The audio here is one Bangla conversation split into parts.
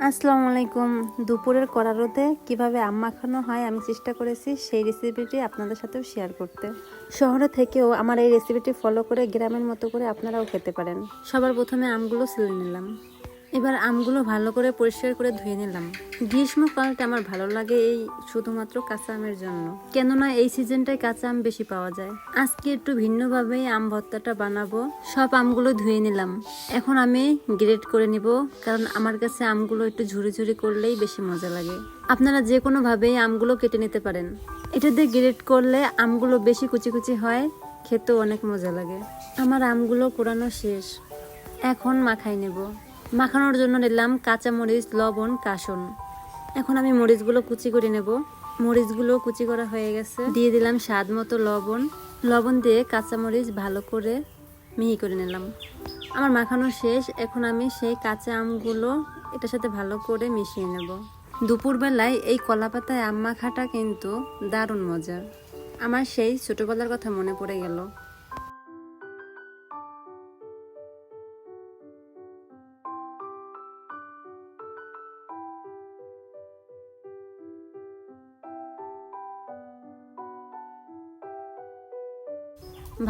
আসসালামু আলাইকুম। দুপুরের কড়া রোদে কীভাবে আম মাখানো হয় আমি চেষ্টা করেছি সেই রেসিপিটি আপনাদের সাথেও শেয়ার করতে। শহরে থেকেও আমার এই রেসিপিটি ফলো করে গ্রামের মতো করে আপনারাও খেতে পারেন। সবার প্রথমে আমগুলো ছিলে নিলাম। এবার আমগুলো ভালো করে পরিষ্কার করে ধুয়ে নিলাম। গ্রীষ্মকালটা আমার ভালো লাগে এই শুধুমাত্র কাঁচা আমের জন্য, কেননা এই সিজনটায় কাঁচা আম বেশি পাওয়া যায়। আজকে একটু ভিন্নভাবে আম ভর্তাটা বানাবো। সব আমগুলো ধুয়ে নিলাম। এখন আমি গ্রেড করে নিব, কারণ আমার কাছে আমগুলো একটু ঝুরি ঝুরি করলেই বেশি মজা লাগে। আপনারা যে কোনোভাবেই আমগুলো কেটে নিতে পারেন। এটা দিয়ে গ্রেড করলে আমগুলো বেশি কুচি কুচি হয়, খেতেও অনেক মজা লাগে। আমার আমগুলো কোরানো শেষ, এখন মাখাই নেব। মাখানোর জন্য নিলাম কাঁচামরিচ, লবণ, কাসুন। এখন আমি মরিচগুলো কুচি করে নেব। মরিচগুলো কুচি করা হয়ে গেছে। দিয়ে দিলাম স্বাদ মতো লবণ। লবণ দিয়ে কাঁচামরিচ ভালো করে মিহি করে নিলাম। আমার মাখানো শেষ। এখন আমি সেই কাঁচা আমগুলো এটার সাথে ভালো করে মিশিয়ে নেব। দুপুরবেলায় এই কলা পাতায় আম মাখাটা কিন্তু দারুণ মজার। আমার সেই ছোটবেলার কথা মনে পড়ে গেল।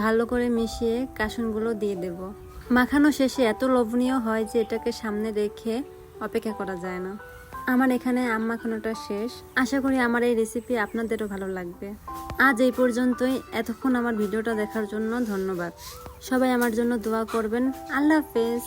ভালো করে মিশিয়ে কাসুনগুলো দিয়ে দেব। মাখানো শেষে এত লোভনীয় হয় যে এটাকে সামনে রেখে অপেক্ষা করা যায় না। আমার এখানে আম মাখানোটা শেষ। আশা করি আমার এই রেসিপি আপনাদেরও ভালো লাগবে। আজ এই পর্যন্তই। এতক্ষণ আমার ভিডিওটা দেখার জন্য ধন্যবাদ। সবাই আমার জন্য দোয়া করবেন। আল্লাহ হাফেজ।